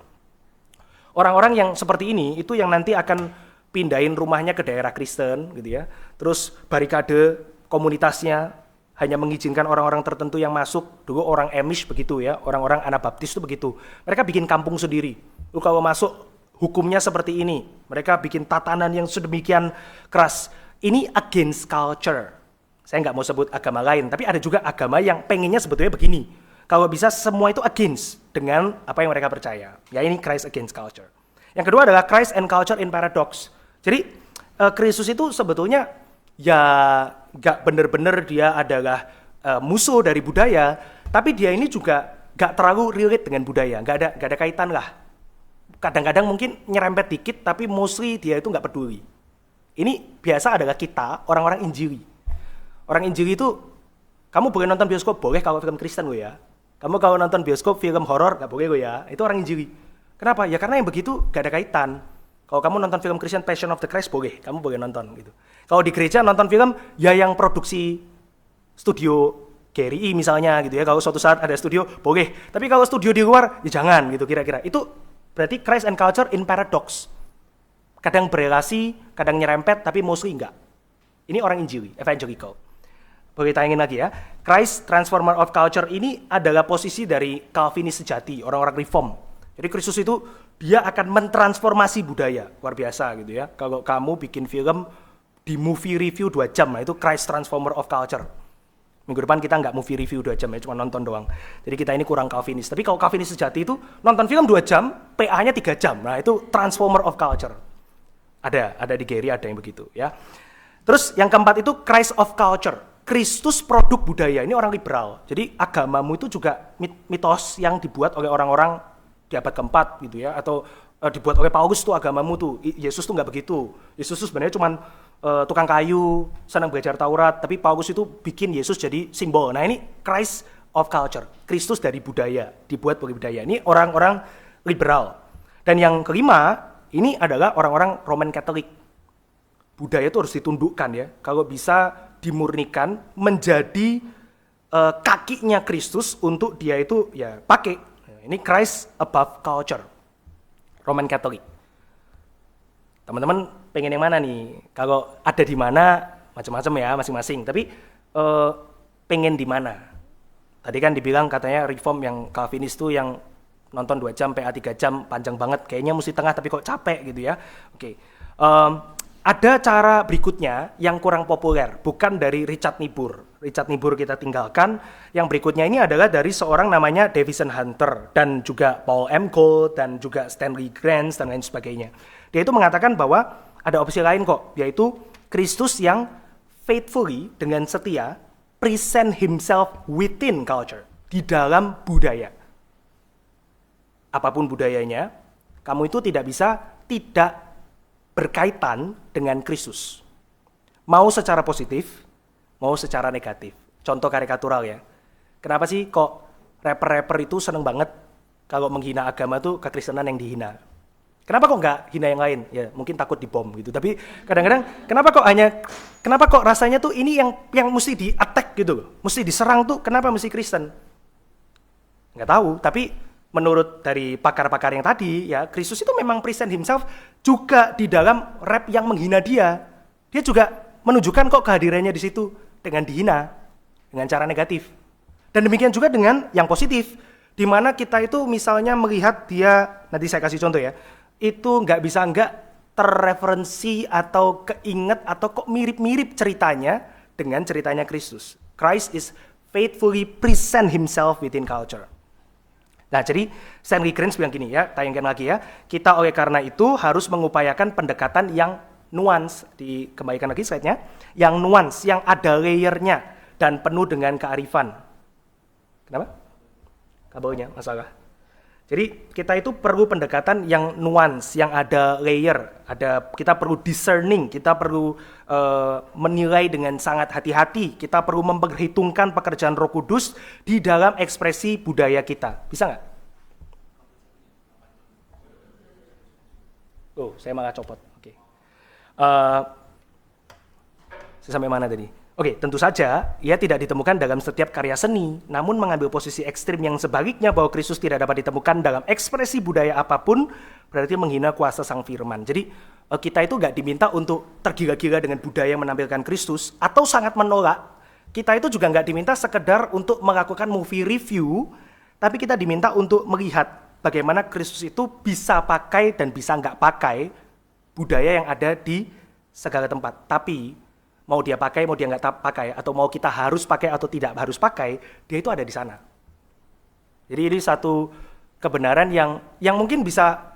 Orang-orang yang seperti ini itu yang nanti akan pindahin rumahnya ke daerah Kristen gitu ya. Terus barikade komunitasnya hanya mengizinkan orang-orang tertentu yang masuk. Dulu orang Amish begitu ya, orang-orang Anabaptis itu begitu. Mereka bikin kampung sendiri. Lu kalau masuk hukumnya seperti ini. Mereka bikin tatanan yang sedemikian keras. Ini against culture. Saya nggak mau sebut agama lain, tapi ada juga agama yang pengennya sebetulnya begini. Kalau bisa semua itu against dengan apa yang mereka percaya. Ya ini Christ against culture. Yang kedua adalah Christ and culture in paradox. Jadi Kristus itu sebetulnya ya gak benar-benar dia adalah musuh dari budaya, tapi dia ini juga gak terlalu relate dengan budaya, gak ada kaitan lah. Kadang-kadang mungkin nyerempet dikit, tapi mostly dia itu gak peduli. Ini biasa adalah kita, orang-orang Injili. Orang Injili itu, kamu boleh nonton bioskop, boleh kalau film Kristen lo ya. Kamu kalau nonton bioskop, film horor, gak boleh lo ya. Itu orang Injili. Kenapa? Ya karena yang begitu gak ada kaitan. Kalau kamu nonton film Christian Passion of the Christ, boleh. Kamu boleh nonton gitu. Kalau di gereja nonton film, ya yang produksi studio GRI misalnya gitu ya. Kalau suatu saat ada studio, boleh. Tapi kalau studio di luar, ya jangan gitu kira-kira. Itu berarti Christ and culture in paradox. Kadang berelasi, kadang nyerempet, tapi mostly enggak. Ini orang Injili, evangelical. Boleh tayangin lagi ya. Christ, transformer of culture ini adalah posisi dari Calvinis sejati, orang-orang reform. Jadi Kristus itu dia akan mentransformasi budaya, luar biasa gitu ya. Kalau kamu bikin film di movie review 2 jam, nah itu Christ transformer of culture. Minggu depan kita nggak movie review 2 jam ya, cuma nonton doang. Jadi kita ini kurang Calvinis. Tapi kalau Calvinis sejati itu nonton film 2 jam, PA-nya 3 jam. Nah itu transformer of culture. Ada di Gary ada yang begitu ya. Terus yang keempat itu Christ of culture. Kristus produk budaya, ini orang liberal. Jadi agamamu itu juga mitos yang dibuat oleh orang-orang di abad keempat gitu ya, atau dibuat oleh Paulus tuh agamamu tuh. Yesus tuh nggak begitu. Yesus tuh sebenarnya cuman tukang kayu, senang belajar Taurat, tapi Paulus itu bikin Yesus jadi simbol. Nah ini Christ of culture, Kristus dari budaya, dibuat oleh budaya. Ini orang-orang liberal. Dan yang kelima, ini adalah orang-orang Roman Catholic. Budaya itu harus ditundukkan ya, kalau bisa dimurnikan menjadi kakinya Kristus untuk dia itu ya pakai. Ini Christ above culture, Roman Catholic. Teman-teman pengen yang mana nih? Kalau ada di mana macam-macam ya masing-masing. Tapi pengen di mana? Tadi kan dibilang katanya reform yang Calvinis tuh yang nonton 2 jam, PA 3 jam, panjang banget. Kayaknya mesti tengah tapi kok capek gitu ya. Oke. Ada cara berikutnya yang kurang populer, bukan dari Richard Niebuhr. Richard Niebuhr kita tinggalkan. Yang berikutnya ini adalah dari seorang namanya Davison Hunter dan juga Paul M. Gold dan juga Stanley Granz dan lain sebagainya. Dia itu mengatakan bahwa ada opsi lain kok, yaitu Kristus yang faithfully dengan setia present himself within culture, di dalam budaya. Apapun budayanya, kamu itu tidak bisa tidak berkaitan dengan Kristus. Mau secara positif, mau secara negatif. Contoh karikatural ya. Kenapa sih kok rapper-rapper itu seneng banget kalau menghina agama tuh kekristenan yang dihina? Kenapa kok nggak hina yang lain? Ya mungkin takut dibom gitu. Tapi kadang-kadang kenapa kok rasanya tuh ini yang mesti di-attack gitu loh. Mesti diserang tuh kenapa mesti Kristen? Nggak tahu, tapi menurut dari pakar-pakar yang tadi, ya Kristus itu memang present himself juga di dalam rap yang menghina dia. Dia juga menunjukkan kok kehadirannya di situ dengan dihina, dengan cara negatif. Dan demikian juga dengan yang positif, di mana kita itu misalnya melihat dia, nanti saya kasih contoh ya, itu nggak bisa nggak terreferensi atau keinget atau kok mirip-mirip ceritanya dengan ceritanya Kristus. Christ is faithfully present himself within culture. Nah, jadi Stanley Granz bilang gini ya, tayangkan lagi ya. Kita oleh karena itu harus mengupayakan pendekatan yang nuans, dikembalikan lagi slide-nya, yang nuans, yang ada layernya dan penuh dengan kearifan. Kenapa? Kabelnya masalah. Jadi kita itu perlu pendekatan yang nuance, yang ada layer, kita perlu discerning, kita perlu menilai dengan sangat hati-hati, kita perlu memperhitungkan pekerjaan Roh Kudus di dalam ekspresi budaya kita. Bisa nggak? Oh, saya malah copot. Oke. Saya sampai mana tadi? Oke, tentu saja ia tidak ditemukan dalam setiap karya seni, namun mengambil posisi ekstrim yang sebaliknya bahwa Kristus tidak dapat ditemukan dalam ekspresi budaya apapun, berarti menghina kuasa Sang Firman. Jadi kita itu nggak diminta untuk tergila-gila dengan budaya yang menampilkan Kristus, atau sangat menolak. Kita itu juga nggak diminta sekedar untuk melakukan movie review, tapi kita diminta untuk melihat bagaimana Kristus itu bisa pakai dan bisa nggak pakai budaya yang ada di segala tempat. Tapi mau dia pakai, mau dia nggak pakai, atau mau kita harus pakai atau tidak harus pakai, dia itu ada di sana. Jadi ini satu kebenaran yang mungkin bisa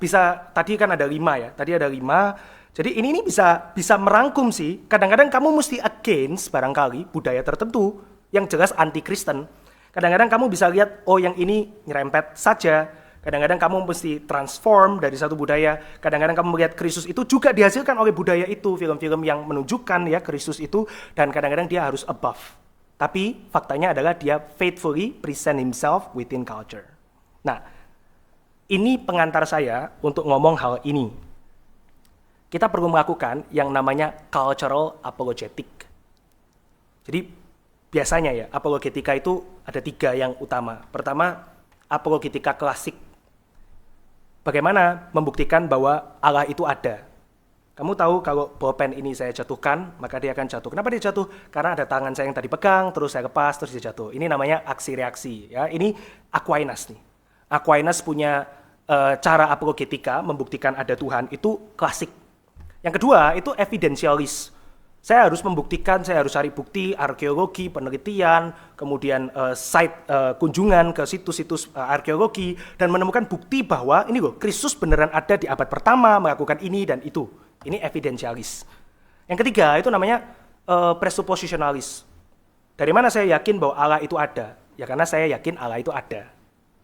tadi kan ada 5 ya, tadi ada 5. Jadi ini bisa merangkum sih. Kadang-kadang kamu mesti against barangkali budaya tertentu yang jelas anti-Kristen. Kadang-kadang kamu bisa lihat, oh yang ini nyerempet saja. Kadang-kadang kamu mesti transform dari satu budaya. Kadang-kadang kamu melihat Kristus itu juga dihasilkan oleh budaya itu, film-film yang menunjukkan ya Kristus itu, dan kadang-kadang dia harus above. Tapi faktanya adalah dia faithfully present himself within culture. Nah, ini pengantar saya untuk ngomong hal ini. Kita perlu melakukan yang namanya cultural apologetic. Jadi biasanya ya, apologetika itu ada 3 yang utama. Pertama, apologetika klasik. Bagaimana membuktikan bahwa Allah itu ada? Kamu tahu kalau bolpen ini saya jatuhkan, maka dia akan jatuh. Kenapa dia jatuh? Karena ada tangan saya yang tadi pegang, terus saya lepas, terus dia jatuh. Ini namanya aksi reaksi. Ya, ini Aquinas nih. Aquinas punya cara apologetika membuktikan ada Tuhan itu klasik. Yang kedua itu evidentialis. Saya harus membuktikan, saya harus cari bukti, arkeologi, penelitian, kemudian site kunjungan ke situs-situs arkeologi, dan menemukan bukti bahwa ini loh, Kristus beneran ada di abad pertama, melakukan ini dan itu. Ini evidentialis. Yang ketiga itu namanya presuppositionalis. Dari mana saya yakin bahwa Allah itu ada? Ya karena saya yakin Allah itu ada.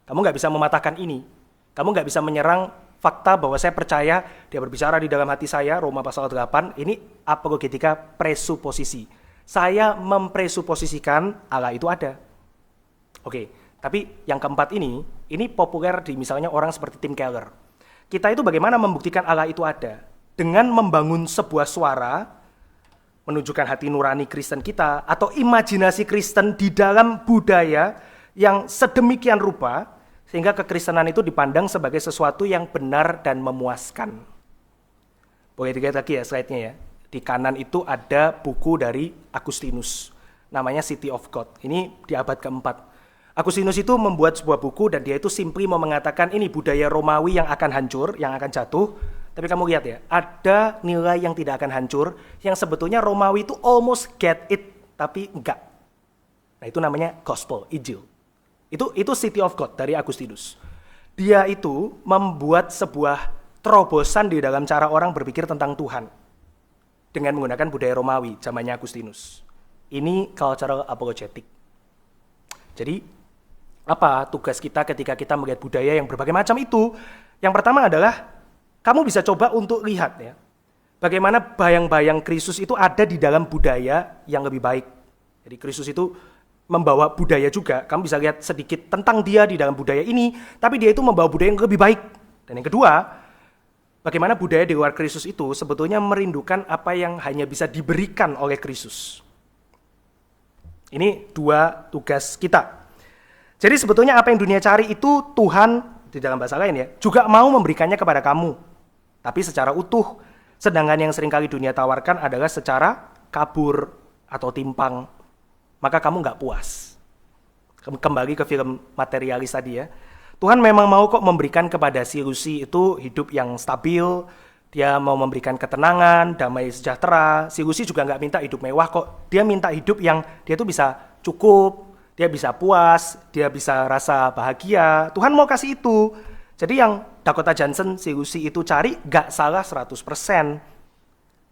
Kamu nggak bisa mematahkan ini. Kamu nggak bisa menyerang fakta bahwa saya percaya dia berbicara di dalam hati saya, Roma pasal 8, ini apologetika presuposisi. Saya mempresuposisikan Allah itu ada. Oke, tapi yang keempat ini populer di misalnya orang seperti Tim Keller. Kita itu bagaimana membuktikan Allah itu ada? Dengan membangun sebuah suara, menunjukkan hati nurani Kristen kita, atau imajinasi Kristen di dalam budaya yang sedemikian rupa, sehingga kekristenan itu dipandang sebagai sesuatu yang benar dan memuaskan. Boleh dilihat lagi ya slide-nya ya. Di kanan itu ada buku dari Agustinus. Namanya City of God. Ini di abad keempat. Agustinus itu membuat sebuah buku dan dia itu simply mau mengatakan ini budaya Romawi yang akan hancur, yang akan jatuh. Tapi kamu lihat ya, ada nilai yang tidak akan hancur, yang sebetulnya Romawi itu almost get it, tapi enggak. Nah itu namanya gospel, Injil. Itu City of God dari Agustinus. Dia itu membuat sebuah terobosan di dalam cara orang berpikir tentang Tuhan dengan menggunakan budaya Romawi zamannya Agustinus. Ini cultural apologetic. Jadi apa tugas kita ketika kita melihat budaya yang berbagai macam itu? Yang pertama adalah kamu bisa coba untuk lihat ya, bagaimana bayang-bayang Kristus itu ada di dalam budaya yang lebih baik. Jadi Kristus itu membawa budaya juga. Kamu bisa lihat sedikit tentang dia di dalam budaya ini, tapi dia itu membawa budaya yang lebih baik. Dan yang kedua, bagaimana budaya di luar Kristus itu sebetulnya merindukan apa yang hanya bisa diberikan oleh Kristus. Ini 2 tugas kita. Jadi sebetulnya apa yang dunia cari itu Tuhan, di dalam bahasa lain ya, juga mau memberikannya kepada kamu. Tapi secara utuh. Sedangkan yang seringkali dunia tawarkan adalah secara kabur atau timpang. Maka kamu nggak puas. Kembali ke film materialis tadi ya. Tuhan memang mau kok memberikan kepada si Lucy itu hidup yang stabil. Dia mau memberikan ketenangan, damai sejahtera. Si Lucy juga nggak minta hidup mewah kok. Dia minta hidup yang dia tuh bisa cukup, dia bisa puas, dia bisa rasa bahagia. Tuhan mau kasih itu. Jadi yang Dakota Johnson, si Lucy itu cari nggak salah 100%.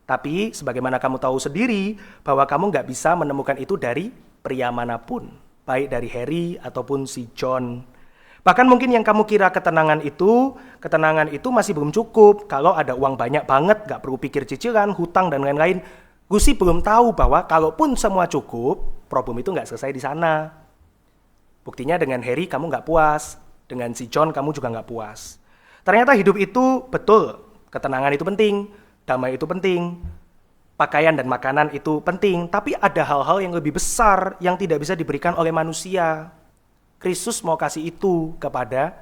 Tapi sebagaimana kamu tahu sendiri bahwa kamu nggak bisa menemukan itu dari pria manapun. baik dari Harry ataupun si John. Bahkan mungkin yang kamu kira ketenangan itu masih belum cukup. Kalau ada uang banyak banget, gak perlu pikir cicilan, hutang, dan lain-lain. Gusi belum tahu bahwa kalaupun semua cukup, problem itu gak selesai di sana. Buktinya dengan Harry kamu gak puas, dengan si John kamu juga gak puas. Ternyata hidup itu betul, ketenangan itu penting, damai itu penting, pakaian dan makanan itu penting, tapi ada hal-hal yang lebih besar yang tidak bisa diberikan oleh manusia. Kristus mau kasih itu kepada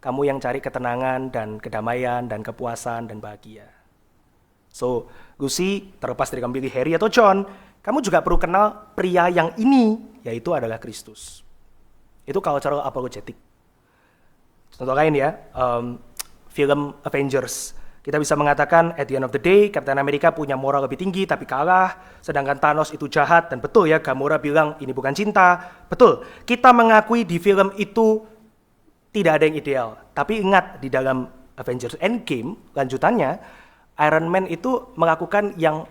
kamu yang cari ketenangan dan kedamaian dan kepuasan dan bahagia. So, Lucy, terlepas dari kamu pilih Harry atau John, kamu juga perlu kenal pria yang ini, yaitu adalah Kristus. Itu cultural apologetic. Contoh lain ya, film Avengers. Kita bisa mengatakan at the end of the day, Captain America punya moral lebih tinggi tapi kalah, sedangkan Thanos itu jahat, dan betul ya, Gamora bilang ini bukan cinta. Betul, kita mengakui di film itu tidak ada yang ideal. Tapi ingat, di dalam Avengers Endgame, lanjutannya, Iron Man itu melakukan yang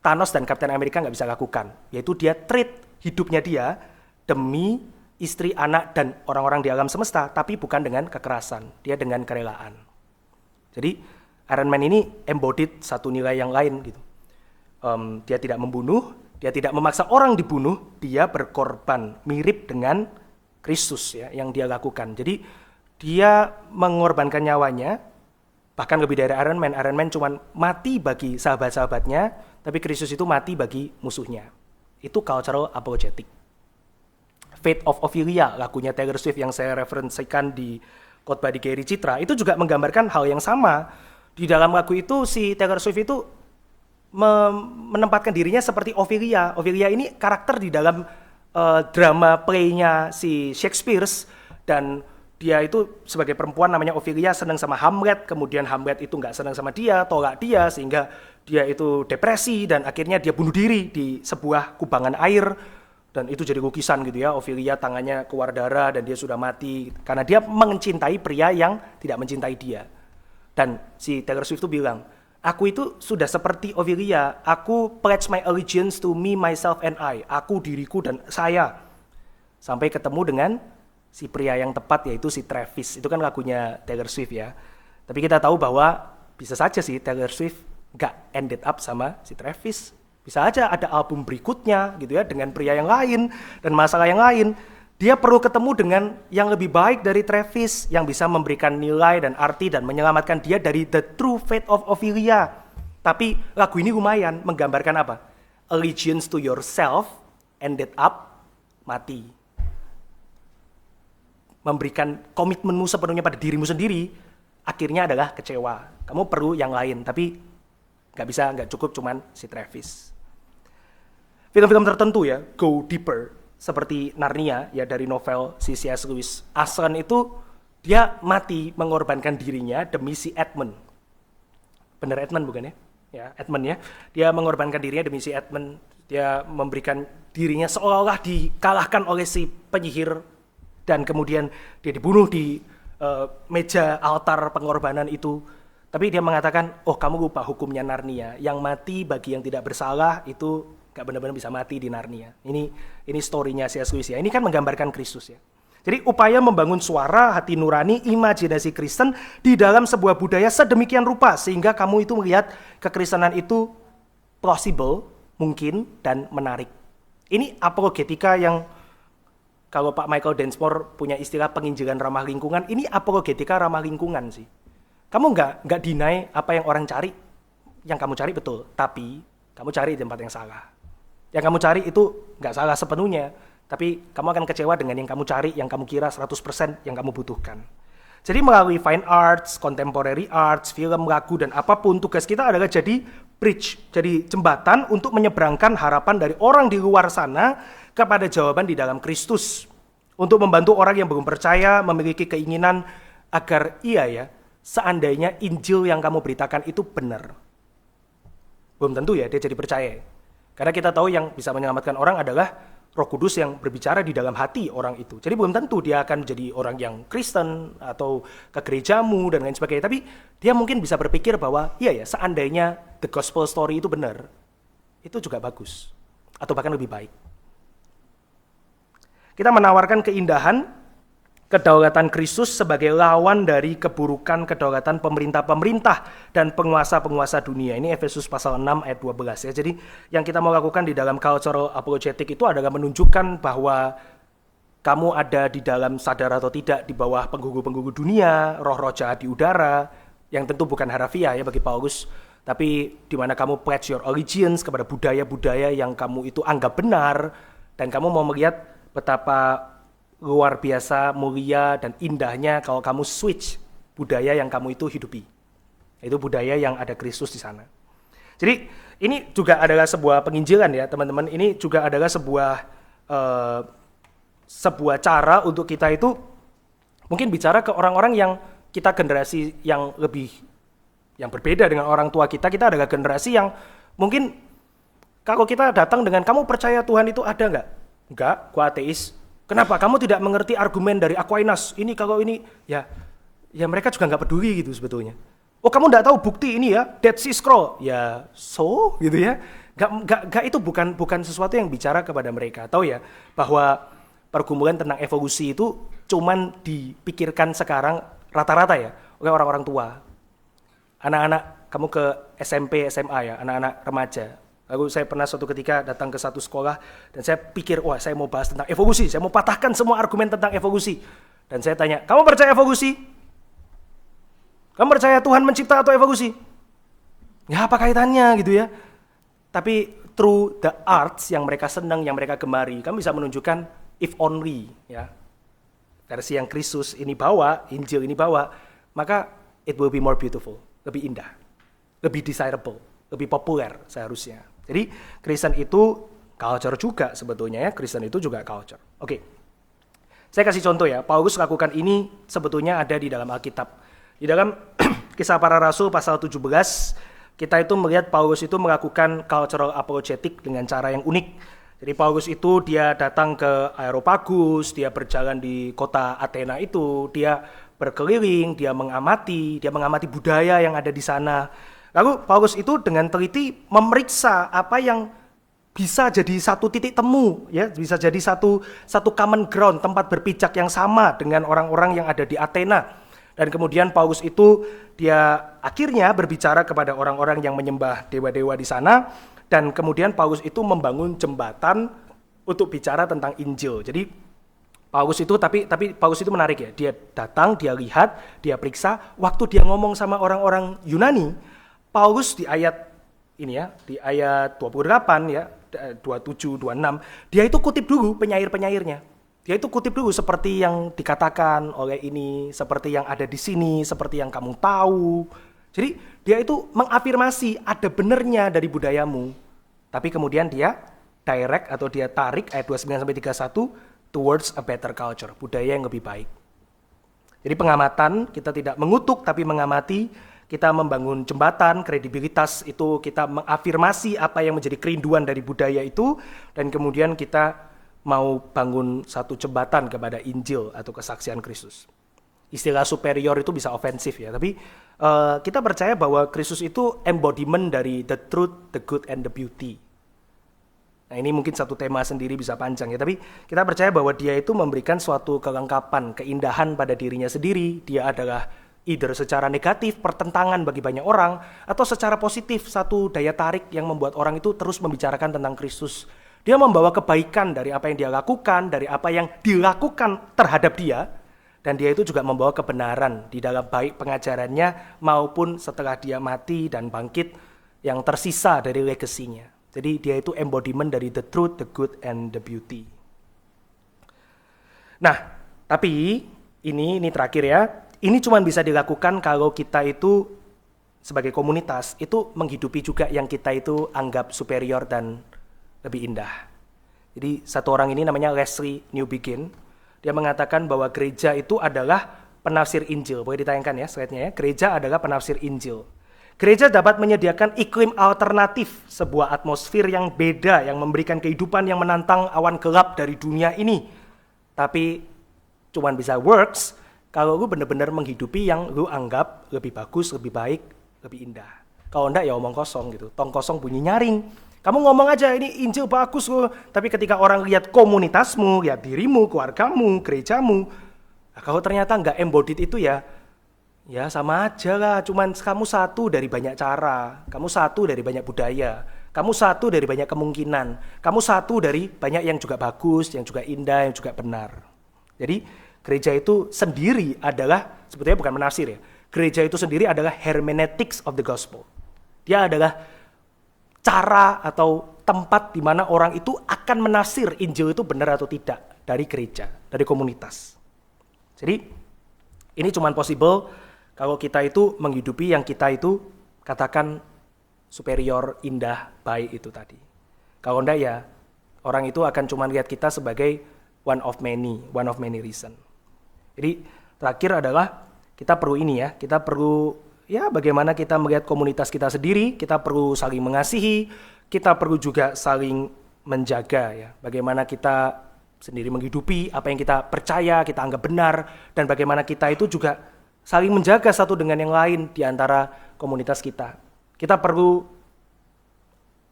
Thanos dan Captain America nggak bisa lakukan, yaitu dia trade hidupnya dia demi istri, anak, dan orang-orang di alam semesta, tapi bukan dengan kekerasan, dia dengan kerelaan. Jadi Iron Man ini embodied satu nilai yang lain gitu. Dia tidak membunuh, dia tidak memaksa orang dibunuh, dia berkorban mirip dengan Kristus ya yang dia lakukan. Jadi dia mengorbankan nyawanya, bahkan lebih dari Iron Man. Iron Man cuma mati bagi sahabat-sahabatnya, tapi Kristus itu mati bagi musuhnya. Itu cultural apologetic. Fate of Ophelia, lagunya Taylor Swift yang saya referensikan di khotbah di Gary Citra, itu juga menggambarkan hal yang sama. Di dalam lagu itu si Taylor Swift itu menempatkan dirinya seperti Ophelia. Ophelia ini karakter di dalam drama play-nya si Shakespeare, dan dia itu sebagai perempuan namanya Ophelia senang sama Hamlet, kemudian Hamlet itu nggak senang sama dia, tolak dia, sehingga dia itu depresi dan akhirnya dia bunuh diri di sebuah kubangan air, dan itu jadi lukisan gitu ya, Ophelia tangannya keluar darah dan dia sudah mati karena dia mencintai pria yang tidak mencintai dia. Dan si Taylor Swift itu bilang, aku itu sudah seperti Ophelia, aku pledge my allegiance to me, myself, and I. Aku, diriku, dan saya. Sampai ketemu dengan si pria yang tepat, yaitu si Travis. Itu kan lagunya Taylor Swift ya. Tapi kita tahu bahwa bisa saja sih Taylor Swift gak ended up sama si Travis. Bisa aja ada album berikutnya gitu ya, dengan pria yang lain dan masalah yang lain. Dia perlu ketemu dengan yang lebih baik dari Travis, yang bisa memberikan nilai dan arti dan menyelamatkan dia dari the true fate of Ophelia. Tapi lagu ini lumayan menggambarkan apa? Allegiance to yourself ended up mati. Memberikan komitmenmu sepenuhnya pada dirimu sendiri, akhirnya adalah kecewa. Kamu perlu yang lain, tapi nggak cukup cuman si Travis. Film-film tertentu ya, go deeper. Seperti Narnia ya dari novel C.S. Lewis. Aslan itu dia mati mengorbankan dirinya demi si Edmund. Bener Edmund bukan ya? Ya Edmund ya. Dia mengorbankan dirinya demi si Edmund. Dia memberikan dirinya seolah-olah dikalahkan oleh si penyihir dan kemudian dia dibunuh di meja altar pengorbanan itu. Tapi dia mengatakan, oh kamu lupa hukumnya Narnia. Yang mati bagi yang tidak bersalah itu gak benar-benar bisa mati di Narnia. Ini story-nya C.S. Lewis ya. Ini kan menggambarkan Kristus ya. Jadi upaya membangun suara, hati nurani, imajinasi Kristen di dalam sebuah budaya sedemikian rupa sehingga kamu itu melihat kekristenan itu plausible, mungkin, dan menarik. Ini apologetika yang kalau Pak Michael Densmore punya istilah penginjilan ramah lingkungan, ini apologetika ramah lingkungan sih. Kamu nggak deny apa yang orang cari, yang kamu cari betul, tapi kamu cari di tempat yang salah. Yang kamu cari itu nggak salah sepenuhnya, tapi kamu akan kecewa dengan yang kamu cari, yang kamu kira 100% yang kamu butuhkan. Jadi melalui fine arts, contemporary arts, film, lagu, dan apapun, tugas kita adalah jadi bridge, jadi jembatan untuk menyeberangkan harapan dari orang di luar sana kepada jawaban di dalam Kristus. Untuk membantu orang yang belum percaya, memiliki keinginan agar seandainya Injil yang kamu beritakan itu benar. Belum tentu ya dia jadi percaya. Karena kita tahu yang bisa menyelamatkan orang adalah Roh Kudus yang berbicara di dalam hati orang itu. Jadi belum tentu dia akan jadi orang yang Kristen atau ke gerejamu dan lain sebagainya. Tapi dia mungkin bisa berpikir bahwa seandainya the gospel story itu benar, itu juga bagus. Atau bahkan lebih baik. Kita menawarkan keindahan, kedaulatan Kristus sebagai lawan dari keburukan kedaulatan pemerintah-pemerintah dan penguasa-penguasa dunia. Ini Efesus pasal 6 ayat 12 ya. Jadi yang kita mau lakukan di dalam cultural apologetic itu adalah menunjukkan bahwa kamu ada di dalam sadar atau tidak di bawah pengganggu-pengganggu dunia, roh-roh jahat di udara, yang tentu bukan harafiah ya bagi Paulus, tapi di mana kamu pledge your allegiance kepada budaya-budaya yang kamu itu anggap benar, dan kamu mau melihat betapa luar biasa, mulia, dan indahnya kalau kamu switch budaya yang kamu itu hidupi. Itu budaya yang ada Kristus di sana. Jadi ini juga adalah sebuah penginjilan ya teman-teman. Ini juga adalah sebuah cara untuk kita itu mungkin bicara ke orang-orang yang kita generasi yang berbeda dengan orang tua kita. Kita adalah generasi yang mungkin kalau kita datang dengan kamu percaya Tuhan itu ada nggak? Enggak, gua ateis. Kenapa? Kamu tidak mengerti argumen dari Aquinas. Ini kalau ini ya mereka juga nggak peduli gitu sebetulnya. Oh kamu nggak tahu bukti ini ya Dead Sea Scroll ya so gitu ya. Nggak itu bukan sesuatu yang bicara kepada mereka. Tahu ya bahwa pergumulan tentang evolusi itu cuman dipikirkan sekarang rata-rata ya oleh orang-orang tua. Anak-anak kamu ke SMP, SMA ya, anak-anak remaja. Lalu saya pernah suatu ketika datang ke satu sekolah dan saya pikir, wah saya mau bahas tentang evolusi, saya mau patahkan semua argumen tentang evolusi. Dan saya tanya, kamu percaya evolusi? Kamu percaya Tuhan mencipta atau evolusi? Ya apa kaitannya gitu ya. Tapi through the arts yang mereka senang, yang mereka gemari, kamu bisa menunjukkan if only ya. Versi yang Kristus ini bawa, Injil ini bawa, maka it will be more beautiful, lebih indah, lebih desirable, lebih populer seharusnya. Jadi Kristen itu culture juga sebetulnya ya, Kristen itu juga culture. Oke. Saya kasih contoh ya, Paulus lakukan ini sebetulnya ada di dalam Alkitab. Di dalam Kisah Para Rasul pasal 17, kita itu melihat Paulus itu melakukan cultural apologetic dengan cara yang unik. Jadi Paulus itu dia datang ke Areopagus, dia berjalan di kota Athena itu, dia berkeliling, dia mengamati budaya yang ada di sana. Lalu Paulus itu dengan teliti memeriksa apa yang bisa jadi satu titik temu, ya, bisa jadi satu common ground, tempat berpijak yang sama dengan orang-orang yang ada di Athena. Dan kemudian Paulus itu dia akhirnya berbicara kepada orang-orang yang menyembah dewa-dewa di sana, dan kemudian Paulus itu membangun jembatan untuk bicara tentang Injil. Jadi Paulus itu tapi Paulus itu menarik ya. Dia datang, dia lihat, dia periksa. Waktu dia ngomong sama orang-orang Yunani, Paulus di ayat ini ya, di ayat 28 ya, 27, 26, dia itu kutip dulu penyair-penyairnya. Dia itu kutip dulu seperti yang dikatakan oleh ini, seperti yang ada di sini, seperti yang kamu tahu. Jadi dia itu mengafirmasi ada benernya dari budayamu. Tapi kemudian dia direct atau dia tarik ayat 29-31 towards a better culture, budaya yang lebih baik. Jadi pengamatan, kita tidak mengutuk tapi mengamati, kita membangun jembatan, kredibilitas itu kita mengafirmasi apa yang menjadi kerinduan dari budaya itu, dan kemudian kita mau bangun satu jembatan kepada Injil atau kesaksian Kristus. Istilah superior itu bisa ofensif ya, tapi kita percaya bahwa Kristus itu embodiment dari the truth, the good, and the beauty. Nah ini mungkin satu tema sendiri bisa panjang ya, tapi kita percaya bahwa dia itu memberikan suatu kelengkapan, keindahan pada dirinya sendiri. Dia adalah either secara negatif, pertentangan bagi banyak orang, atau secara positif, satu daya tarik yang membuat orang itu terus membicarakan tentang Kristus. Dia membawa kebaikan dari apa yang dia lakukan, dari apa yang dilakukan terhadap dia, dan dia itu juga membawa kebenaran di dalam baik pengajarannya maupun setelah dia mati dan bangkit yang tersisa dari legasinya. Jadi dia itu embodiment dari the truth, the good, and the beauty. Nah, tapi ini terakhir ya, ini cuma bisa dilakukan kalau kita itu sebagai komunitas itu menghidupi juga yang kita itu anggap superior dan lebih indah. Jadi satu orang ini namanya Leslie Newbigin, dia mengatakan bahwa gereja itu adalah penafsir Injil. Boleh ditayangkan ya slide-nya ya. Gereja adalah penafsir Injil. Gereja dapat menyediakan iklim alternatif, sebuah atmosfer yang beda, yang memberikan kehidupan yang menantang awan gelap dari dunia ini. Tapi cuman bisa works kalau lu benar-benar menghidupi yang lu anggap lebih bagus, lebih baik, lebih indah. Kalau enggak ya omong kosong gitu, tong kosong bunyi nyaring. Kamu ngomong aja ini Injil bagus loh, tapi ketika orang lihat komunitasmu, lihat dirimu, keluargamu, gerejamu, nah, kalau ternyata nggak embodied itu ya sama aja lah. Cuman kamu satu dari banyak cara, kamu satu dari banyak budaya, kamu satu dari banyak kemungkinan, kamu satu dari banyak yang juga bagus, yang juga indah, yang juga benar. Jadi gereja itu sendiri adalah, sebetulnya bukan menafsir ya, gereja itu sendiri adalah hermeneutics of the gospel. Dia adalah cara atau tempat di mana orang itu akan menafsir Injil itu benar atau tidak dari gereja, dari komunitas. Jadi ini cuma possible kalau kita itu menghidupi yang kita itu katakan superior, indah, baik itu tadi. Kalau enggak ya orang itu akan cuma lihat kita sebagai one of many reason. Jadi terakhir adalah kita perlu ini ya, kita perlu ya bagaimana kita melihat komunitas kita sendiri, kita perlu saling mengasihi, kita perlu juga saling menjaga ya. Bagaimana kita sendiri menghidupi apa yang kita percaya, kita anggap benar, dan bagaimana kita itu juga saling menjaga satu dengan yang lain di antara komunitas kita. Kita perlu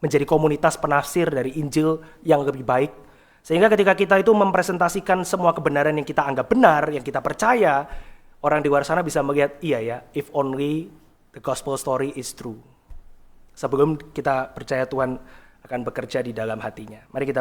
menjadi komunitas penafsir dari Injil yang lebih baik. Sehingga ketika kita itu mempresentasikan semua kebenaran yang kita anggap benar, yang kita percaya, orang di luar sana bisa melihat, iya ya, if only the gospel story is true. Sebelum kita percaya Tuhan akan bekerja di dalam hatinya. Mari kita